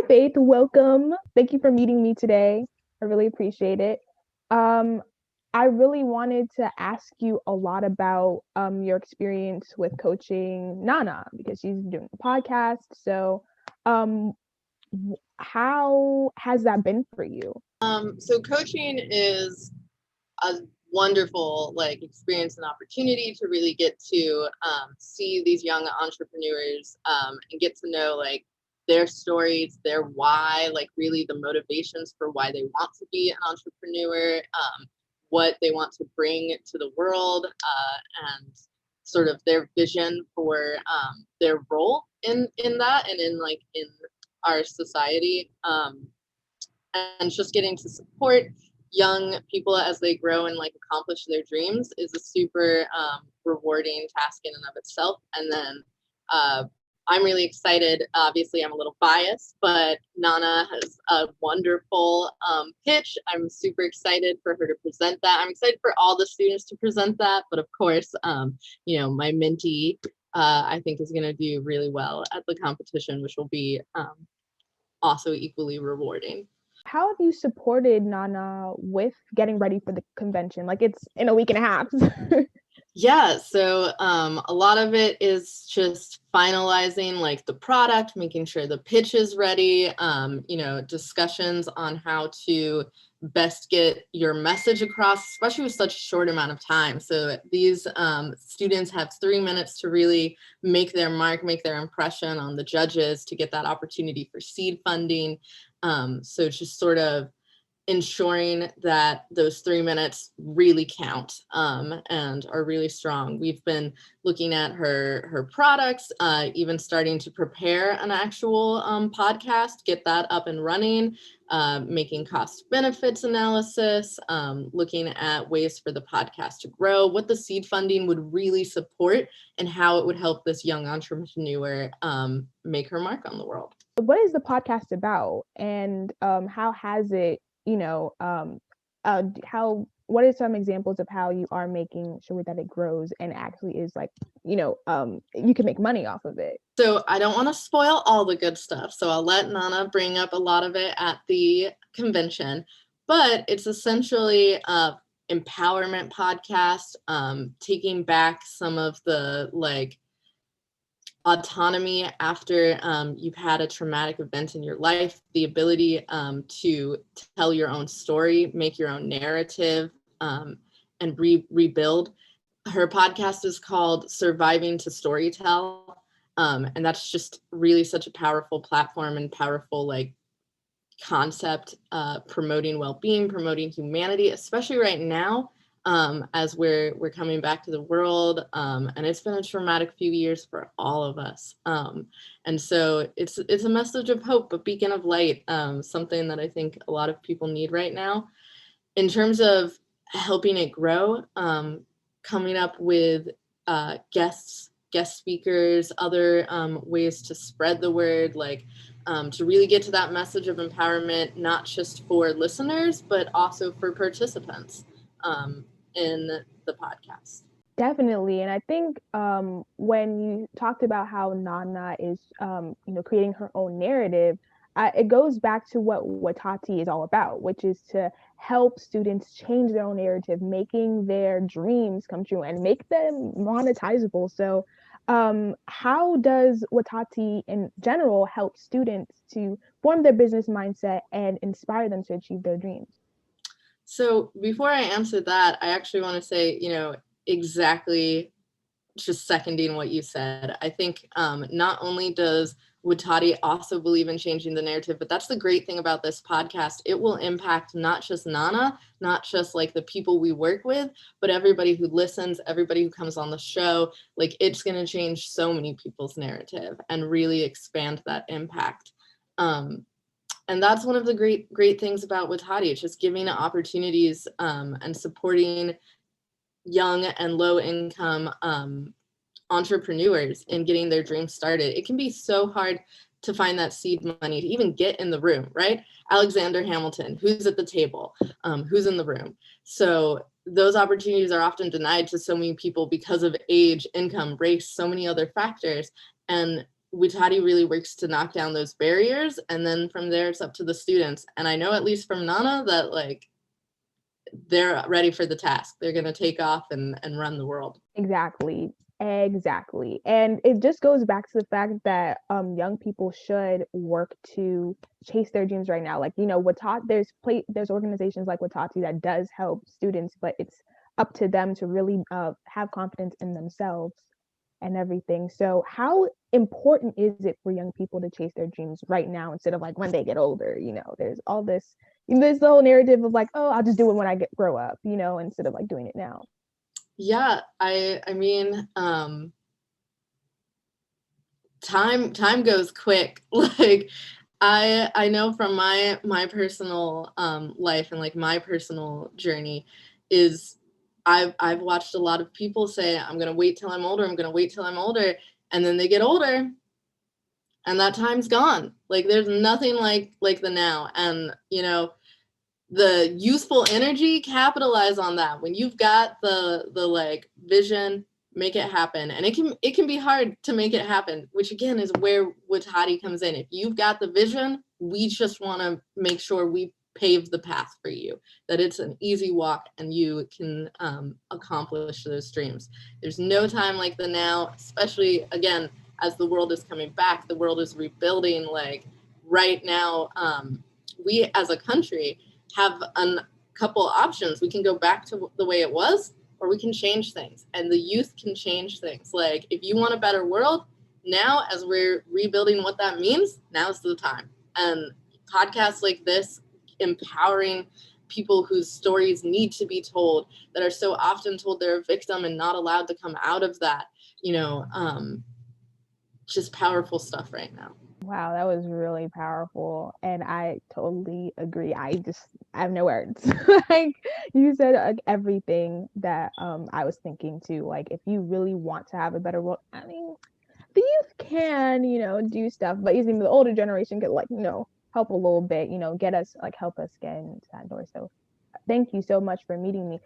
Faith, welcome. Thank you for meeting me today. I really appreciate it. Um, I really wanted to ask you a lot about your experience with coaching Nana because she's doing a podcast. So, um, how has that been for you? So coaching is a wonderful experience and opportunity to really get to see these young entrepreneurs and get to know their stories, their why, really the motivations for why they want to be an entrepreneur, what they want to bring to the world, and sort of their vision for their role in that and in our society. And just getting to support young people as they grow and accomplish their dreams is a super rewarding task in and of itself. And then I'm really excited. Obviously, I'm a little biased, but Nana has a wonderful pitch. I'm super excited for her to present that. I'm excited for all the students to present that. But of course, my mentee, I think, is going to do really well at the competition, which will be also equally rewarding. How have you supported Nana with getting ready for the convention? Like it's in a week and a half. Yeah, so a lot of it is just finalizing the product, making sure the pitch is ready, discussions on how to best get your message across, especially with such a short amount of time. So these students have 3 minutes to really make their mark, make their impression on the judges to get that opportunity for seed funding. So it's just sort of ensuring that those 3 minutes really count and are really strong. We've been looking at her products, even starting to prepare an actual podcast, get that up and running, making cost benefits analysis, looking at ways for the podcast to grow, what the seed funding would really support, and how it would help this young entrepreneur make her mark on the world. What is the podcast about, and how has it what are some examples of how you are making sure that it grows and actually is you can make money off of it? So I don't want to spoil all the good stuff, so I'll let Nana bring up a lot of it at the convention, but it's essentially a empowerment podcast, taking back some of the autonomy after you've had a traumatic event in your life, the ability to tell your own story, make your own narrative, and rebuild. Her podcast is called Surviving to Storytell, and that's just really such a powerful platform and powerful concept, promoting well-being, promoting humanity, especially right now, as we're coming back to the world, and it's been a traumatic few years for all of us, and so it's a message of hope, a beacon of light, something that I think a lot of people need right now. In terms of helping it grow, coming up with guest speakers, other ways to spread the word, to really get to that message of empowerment, not just for listeners, but also for participants in the podcast. Definitely. And I think when you talked about how Nana is, creating her own narrative, it goes back to what Watati is all about, which is to help students change their own narrative, making their dreams come true and make them monetizable. So, how does Watati in general help students to form their business mindset and inspire them to achieve their dreams? So before I answer that, I actually want to say, exactly just seconding what you said. I think not only does Watati also believe in changing the narrative, but that's the great thing about this podcast. It will impact not just Nana, not just the people we work with, but everybody who listens, everybody who comes on the show. It's going to change so many people's narrative and really expand that impact. And that's one of the great things about Watati. It's just giving opportunities and supporting young and low income entrepreneurs in getting their dreams started. It can be so hard to find that seed money to even get in the room, right? Alexander Hamilton, who's at the table, who's in the room. So those opportunities are often denied to so many people because of age, income, race, so many other factors. And WETATi really works to knock down those barriers, and then from there it's up to the students. And I know, at least from Nana, that like they're ready for the task. They're going to take off and run the world. Exactly. Exactly. And it just goes back to the fact that young people should work to chase their dreams right now. Like, you know, there's organizations like Watati that does help students, but it's up to them to really have confidence in themselves and everything. So how important is it for young people to chase their dreams right now instead of like when they get older? You know, there's all this, there's the whole narrative of like, oh, I'll just do it when I grow up, you know, instead of like doing it now. Yeah, I mean, time goes quick. Like I know from my personal life and like my personal journey is I've watched a lot of people say, I'm gonna wait till I'm older, I'm gonna wait till I'm older, and then they get older and that time's gone. Like there's nothing like the now. And you know, the youthful energy, capitalize on that. When you've got the like vision, make it happen. And it can be hard to make it happen, which again is where Watati comes in. If you've got the vision, we just want to make sure we pave the path for you, that it's an easy walk and you can accomplish those dreams. There's no time like the now, especially again as the world is coming back, the world is rebuilding. Like right now, we as a country have a couple options. We can go back to the way it was, or we can change things, and the youth can change things. Like if you want a better world now, as we're rebuilding what that means, now's the time. And podcasts like this, empowering people whose stories need to be told, that are so often told they're a victim and not allowed to come out of that, you know, just powerful stuff right now. Wow, that was really powerful. And I totally agree. I have no words. Like you said like everything that I was thinking too. Like if you really want to have a better world, I mean, the youth can, you know, do stuff, but even the older generation could like, you know, help a little bit, you know, help us get into that door. So thank you so much for meeting me.